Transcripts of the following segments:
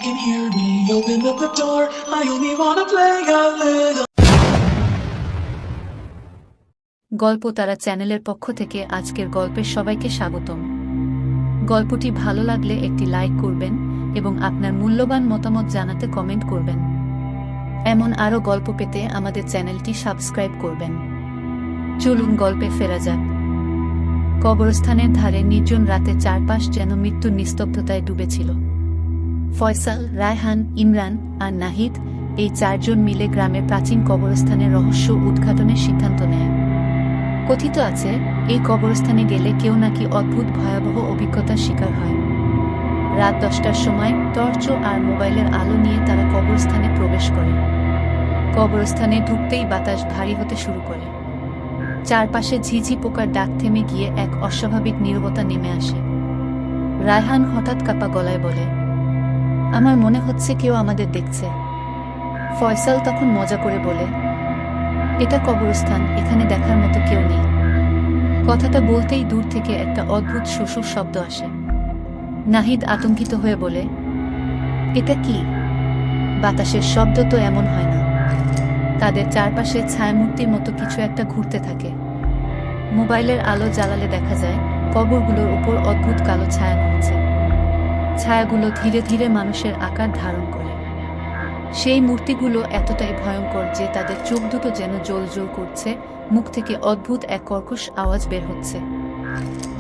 can hear me, open up the door. I only wanna play a little. গল্প তারা চ্যানেলের পক্ষ থেকে আজকের গল্পের সবাইকে স্বাগতম। গল্পটি ভালো লাগলে একটি লাইক করবেন এবং আপনার মূল্যবান মতামত জানাতে কমেন্ট করবেন। এমন আরও গল্প পেতে আমাদের চ্যানেলটি সাবস্ক্রাইব করবেন। চলুন গল্পে ফেরা যাক। কবরস্থানের ধারে নির্জন রাতে চারপাশ যেন মৃত্যুর নিস্তব্ধতায় ডুবেছিল। ফয়সাল, রায়হান, ইমরান আর নাহিদ এই চারজন মিলে গ্রামের প্রাচীন কবরস্থানের রহস্য উদ্ঘাটনের সিদ্ধান্ত নেয়। কথিত আছে, এই কবরস্থানে গেলে কেউ নাকি অদ্ভুত ভয়াবহ অভিজ্ঞতার শিকার হয়। রাত 10টার সময় টর্চ আর মোবাইলের আলো নিয়ে তারা কবরস্থানে প্রবেশ করে। কবরস্থানে ঢুকতেই বাতাস ভারী হতে শুরু করে। চারপাশে ঝিঝি পোকার ডাক থেমে গিয়ে এক অস্বাভাবিক নীরবতা নেমে আসে। রায়হান হঠাৎ কাঁপা গলায় বলে, আমার মনে হচ্ছে কেউ আমাদের দেখছে। ফয়সাল তখন মজা করে বলে, এটা কবরস্থান, এখানে দেখার মতো কেউ নেই। কথাটা বলতেই দূর থেকে একটা অদ্ভুত শ্বশুর শব্দ আসে। নাহিদ আতঙ্কিত হয়ে বলে, এটা কি? বাতাসের শব্দ তো এমন হয় না। তাদের চারপাশে ছায়ামূর্তির মতো কিছু একটা ঘুরতে থাকে। মোবাইলের আলো জ্বালালে দেখা যায় কবরগুলোর উপর অদ্ভুত কালো ছায়া নড়ছে। ছায়াগুলো ধীরে ধীরে মানুষের আকার ধারণ করে। সেই মূর্তিগুলো এতটাই ভয়ঙ্কর যে তাদের চোখ দুটো যেন জ্বলজ্বল করছে, মুখ থেকে অদ্ভুত এক কর্কশ আওয়াজ বের হচ্ছে।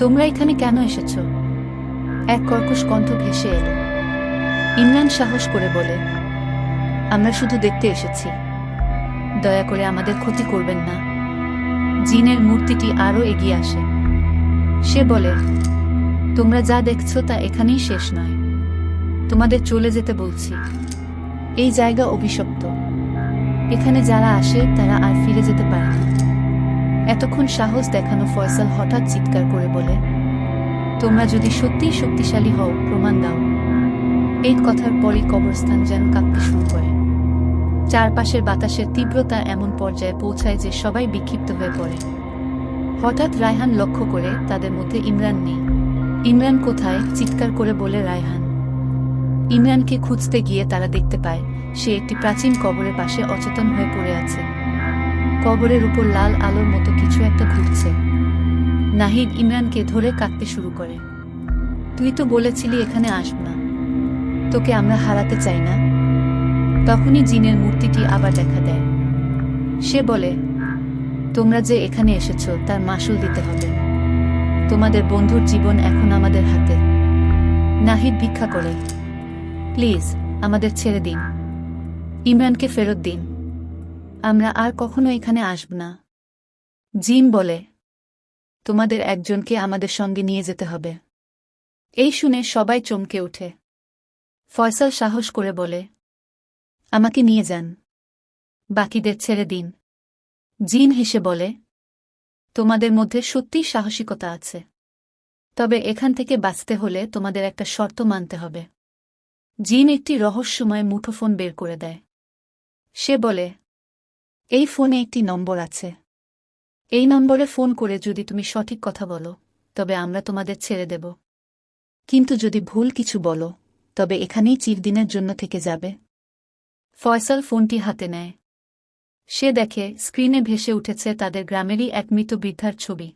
তোমরা এখানে কেন এসেছ? এক কর্কশ কণ্ঠ ভেসে এলো। ইমরান সাহস করে বলে, আমরা শুধু দেখতে এসেছি, দয়া করে আমাদের ক্ষতি করবেন না। জিনের মূর্তিটি আরও এগিয়ে আসে। সে বলে, তোমরা যা দেখছো তা এখানেই শেষ নয়, তোমাদের চলে যেতে বলছি। এই জায়গা অভিশপ্ত, এখানে যারা আসে তারা আর ফিরে যেতে পারে না। এতক্ষণ সাহস দেখানো ফয়সাল হঠাৎ চিৎকার করে বলে, তোমরা যদি সত্যিই শক্তিশালী হও, প্রমাণ দাও। এই কথার পরই কবরস্থান যেন কাঁপতে শুরু করে। চারপাশের বাতাসের তীব্রতা এমন পর্যায়ে পৌঁছায় যে সবাই বিক্ষিপ্ত হয়ে পড়ে। হঠাৎ রায়হান লক্ষ্য করে তাদের মধ্যে ইমরান নেই। ইমরান কোথায়? চিৎকার করে বলে রায়হান। ইমরানকে খুঁজতে গিয়ে তারা দেখতে পায় সে একটি প্রাচীন কবরের পাশে অচেতন হয়ে পড়ে আছে। কবরের উপর লাল আলোর মতো কিছু একটা ঘুরছে। নাহিদ ইমরানকে ধরে কাঁদতে শুরু করে, তুই তো বলেছিলি এখানে আসব না, তোকে আমরা হারাতে চাই না। তখনই জিনের মূর্তিটি আবার দেখা দেয়। সে বলে, তোমরা যে এখানে এসেছ তার মাসুল দিতে হবে। তোমাদের বন্ধুর জীবন এখন আমাদের হাতে। নাহিদ ভিক্ষা করে, প্লিজ আমাদের ছেড়ে দিন, ইমরানকে ফেরত দিন, আমরা আর কখনো এখানে আসব না। জিন বলে, তোমাদের একজনকে আমাদের সঙ্গে নিয়ে যেতে হবে। এই শুনে সবাই চমকে ওঠে। ফয়সাল সাহস করে বলে, আমাকে নিয়ে যান, বাকিদের ছেড়ে দিন। জিন হেসে বলে, তোমাদের মধ্যে সত্যিই সাহসিকতা আছে, তবে এখান থেকে বাঁচতে হলে তোমাদের একটা শর্ত মানতে হবে। জিন একটি রহস্যময় মুঠোফোন বের করে দেয়। সে বলে, এই ফোনে একটি নম্বর আছে, এই নম্বরে ফোন করে যদি তুমি সঠিক কথা বলো তবে আমরা তোমাদের ছেড়ে দেব, কিন্তু যদি ভুল কিছু বলো তবে এখানেই চিরদিনের জন্য থেকে যাবে। ফয়সাল ফোনটি হাতে নেয়। সে দেখে স্ক্রিনে ভেসে উঠেছে তাদের গ্রামেরই এক মৃত বৃদ্ধার ছবি।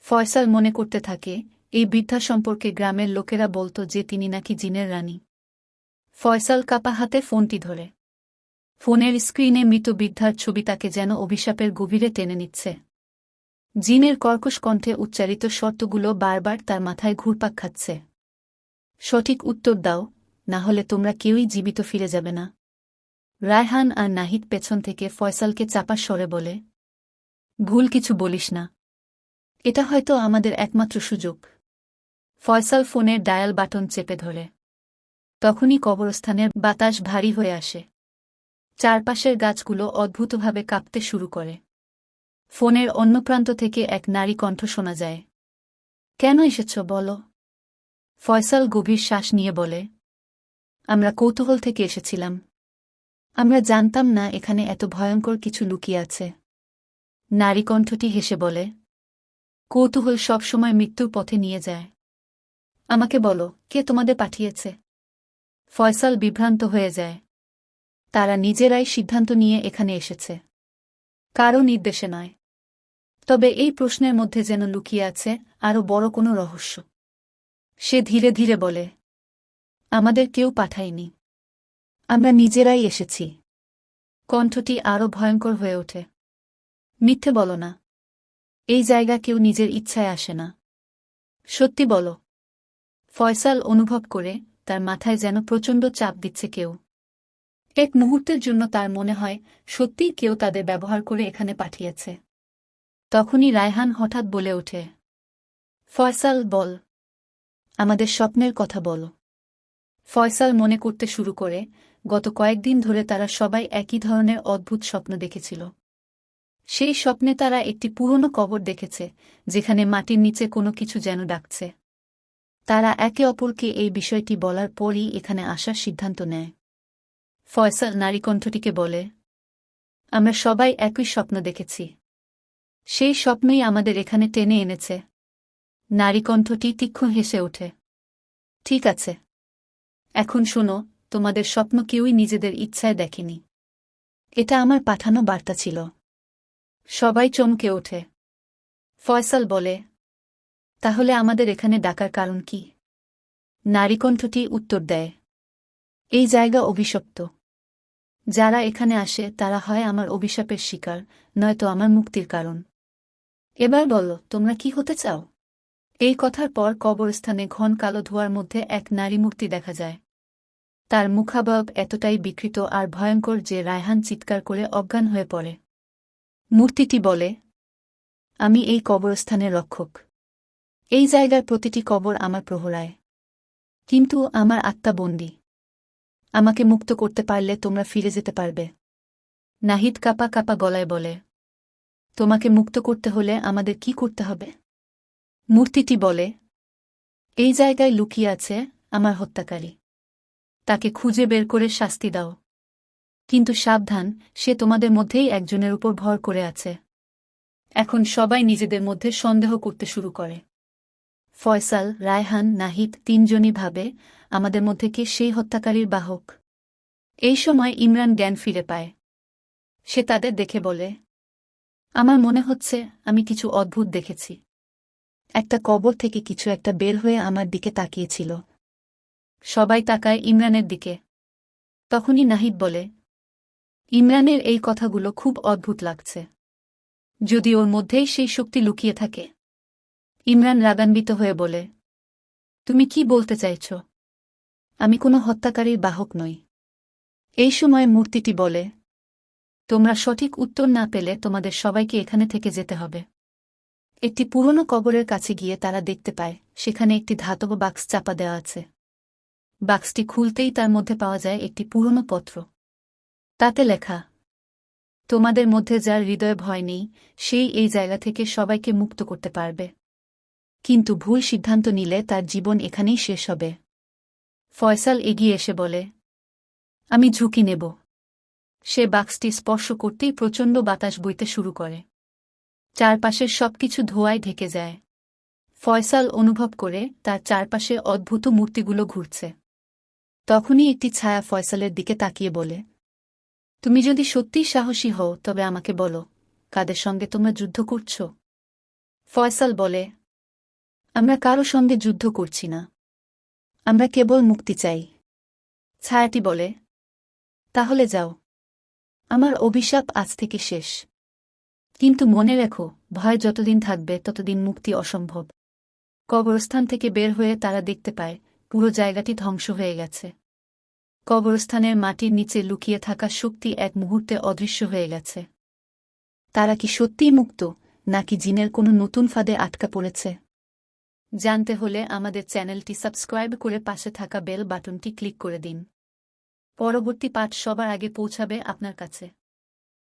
ফয়সাল মনে করতে থাকে, এই বৃদ্ধা সম্পর্কে গ্রামের লোকেরা বলতো যে তিনি নাকি জিনের রানী। ফয়সাল কাঁপা হাতে ফোনটি ধরে। ফোনের স্ক্রিনে মৃত বৃদ্ধার ছবি তাকে যেন অভিশাপের গভীরে টেনে নিচ্ছে। জিনের কর্কশ কণ্ঠে উচ্চারিত শর্তগুলো বারবার তার মাথায় ঘুরপাক খাচ্ছে। সঠিক উত্তর দাও, না হলে তোমরা কেউই জীবিত ফিরে যাবে না। রায়হান আর নাহিদ পেছন থেকে ফয়সালকে চাপা স্বরে বলে, ভুল কিছু বলিস না, এটা হয়তো আমাদের একমাত্র সুযোগ। ফয়সাল ফোনের ডায়াল বাটন চেপে ধরে। তখনই কবরস্থানের বাতাস ভারী হয়ে আসে। চারপাশের গাছগুলো অদ্ভুতভাবে কাঁপতে শুরু করে। ফোনের অন্য প্রান্ত থেকে এক নারী কণ্ঠ শোনা যায়, কেন এসেছ বলো? ফয়সাল গভীর শ্বাস নিয়ে বলে, আমরা কৌতূহল থেকে এসেছিলাম, আমরা জানতাম না এখানে এত ভয়ঙ্কর কিছু লুকিয়ে আছে। নারী কণ্ঠটি হেসে বলে, কৌতূহল সবসময় মৃত্যুর পথে নিয়ে যায়। আমাকে বলো, কে তোমাদের পাঠিয়েছে? ফয়সাল বিভ্রান্ত হয়ে যায়। তারা নিজেরাই সিদ্ধান্ত নিয়ে এখানে এসেছে, কারও নির্দেশে নয়। তবে এই প্রশ্নের মধ্যে যেন লুকিয়ে আছে আরও বড় কোনো রহস্য। সে ধীরে ধীরে বলে, আমাদের কেউ পাঠায়নি, আমরা নিজেরাই এসেছি। কণ্ঠটি আরও ভয়ঙ্কর হয়ে ওঠে। মিথ্যে বলো না, এই জায়গা কেউ নিজের ইচ্ছায় আসে না। সত্যি বলো। ফয়সাল অনুভব করে তার মাথায় যেন প্রচণ্ড চাপ দিচ্ছে কেউ। এক মুহূর্তের জন্য তার মনে হয় সত্যিই কেউ তাদের ব্যবহার করে এখানে পাঠিয়েছে। তখনই রায়হান হঠাৎ বলে ওঠে, ফয়সাল বল, আমাদের স্বপ্নের কথা বলো। ফয়সাল মনে করতে শুরু করে গত কয়েকদিন ধরে তারা সবাই একই ধরনের অদ্ভুত স্বপ্ন দেখেছিল। সেই স্বপ্নে তারা একটি পুরনো কবর দেখেছে, যেখানে মাটির নিচে কোনো কিছু যেন ডাকছে। তারা একে অপরকে এই বিষয়টি বলার পরই এখানে আসার সিদ্ধান্ত নেয়। ফয়সাল নারীকণ্ঠটিকে বলে, আমরা সবাই একই স্বপ্ন দেখেছি, সেই স্বপ্নই আমাদের এখানে টেনে এনেছে। নারীকণ্ঠটি তীক্ষ্ণ হেসে ওঠে। ঠিক আছে, এখন শোনো, তোমাদের স্বপ্ন কেউই নিজেদের ইচ্ছায় দেখেনি, এটা আমার পাঠানো বার্তা ছিল। সবাই চমকে ওঠে। ফয়সাল বলে, তাহলে আমাদের এখানে ডাকার কারণ কি? নারীকণ্ঠটি উত্তর দেয়, এই জায়গা অভিশপ্ত। যারা এখানে আসে তারা হয় আমার অভিশাপের শিকার, নয়তো আমার মুক্তির কারণ। এবার বলো, তোমরা কি হতে চাও? এই কথার পর কবরস্থানে ঘন কালো ধোঁয়ার মধ্যে এক নারী মূর্তি দেখা যায়। তার মুখাবয়ব এতটাই বিকৃত আর ভয়ঙ্কর যে রায়হান চিৎকার করে অজ্ঞান হয়ে পড়ে। মূর্তিটি বলে, আমি এই কবরস্থানের রক্ষক। এই জায়গার প্রতিটি কবর আমার প্রহরায়। কিন্তু আমার আত্মা বন্দী। আমাকে মুক্ত করতে পারলে তোমরা ফিরে যেতে পারবে। নাহিদ কাপা কাপা গলায় বলে, তোমাকে মুক্ত করতে হলে আমাদের কি করতে হবে? মূর্তিটি বলে, এই জায়গায় লুকিয়ে আছে আমার হত্যাকারী। তাকে খুঁজে বের করে শাস্তি দাও। কিন্তু সাবধান, সে তোমাদের মধ্যেই একজনের উপর ভর করে আছে। এখন সবাই নিজেদের মধ্যে সন্দেহ করতে শুরু করে। ফয়সাল, রায়হান, নাহিদ তিনজনই ভাবে আমাদের মধ্যে কে সেই হত্যাকারীর বাহক। এই সময় ইমরান জ্ঞান ফিরে পায়। সে তাদের দেখে বলে, আমার মনে হচ্ছে আমি কিছু অদ্ভুত দেখেছি। একটা কবর থেকে কিছু একটা বের হয়ে আমার দিকে তাকিয়েছিল। সবাই তাকায় ইমরানের দিকে। তখনই নাহিদ বলে, ইমরানের এই কথাগুলো খুব অদ্ভুত লাগছে। যদি ওর মধ্যেই সেই শক্তি লুকিয়ে থাকে। ইমরান রাগান্বিত হয়ে বলে, তুমি কি বলতে চাইছ? আমি কোনো হত্যাকারীর বাহক নই। এই সময় মূর্তিটি বলে, তোমরা সঠিক উত্তর না পেলে তোমাদের সবাইকে এখানে থেকে যেতে হবে। একটি পুরনো কবরের কাছে গিয়ে তারা দেখতে পায় সেখানে একটি ধাতব বাক্স চাপা দেওয়া আছে। বাক্সটি খুলতেই তার মধ্যে পাওয়া যায় একটি পুরনো পত্র। তাতে লেখা, তোমাদের মধ্যে যার হৃদয়ে ভয় নেই সেই এই জায়গা থেকে সবাইকে মুক্ত করতে পারবে, কিন্তু ভুল সিদ্ধান্ত নিলে তার জীবন এখানেই শেষ হবে। ফয়সাল এগিয়ে এসে বলে, আমি ঝুঁকি নেব। সে বাক্সটি স্পর্শ করতেই প্রচণ্ড বাতাস বইতে শুরু করে। চারপাশের সবকিছু ধোঁয়ায় ঢেকে যায়। ফয়সাল অনুভব করে তার চারপাশে অদ্ভুত মূর্তিগুলো ঘুরছে। তখনই একটি ছায়া ফয়সালের দিকে তাকিয়ে বলে, তুমি যদি সত্যিই সাহসী হও তবে আমাকে বলো, কাদের সঙ্গে তোমরা যুদ্ধ করছ? ফয়সাল বলে, আমরা কারো সঙ্গে যুদ্ধ করছি না, আমরা কেবল মুক্তি চাই। ছায়াটি বলে, তাহলে যাও, আমার অভিশাপ আজ থেকে শেষ। কিন্তু মনে রেখো, ভয় যতদিন থাকবে ততদিন মুক্তি অসম্ভব। কবরস্থান থেকে বের হয়ে তারা দেখতে পায় পুরো জায়গাটি ধ্বংস হয়ে গেছে। কবরস্থানের মাটির নিচে লুকিয়ে থাকা শক্তি এক মুহূর্তে অদৃশ্য হয়ে গেছে। তারা কি সত্যিই মুক্ত, নাকি জিনের কোনো নতুন ফাঁদে আটকা পড়েছে? জানতে হলে আমাদের চ্যানেলটি সাবস্ক্রাইব করে পাশে থাকা বেল বাটনটি ক্লিক করে দিন। পরবর্তী পাঠ সবার আগে পৌঁছাবে আপনার কাছে।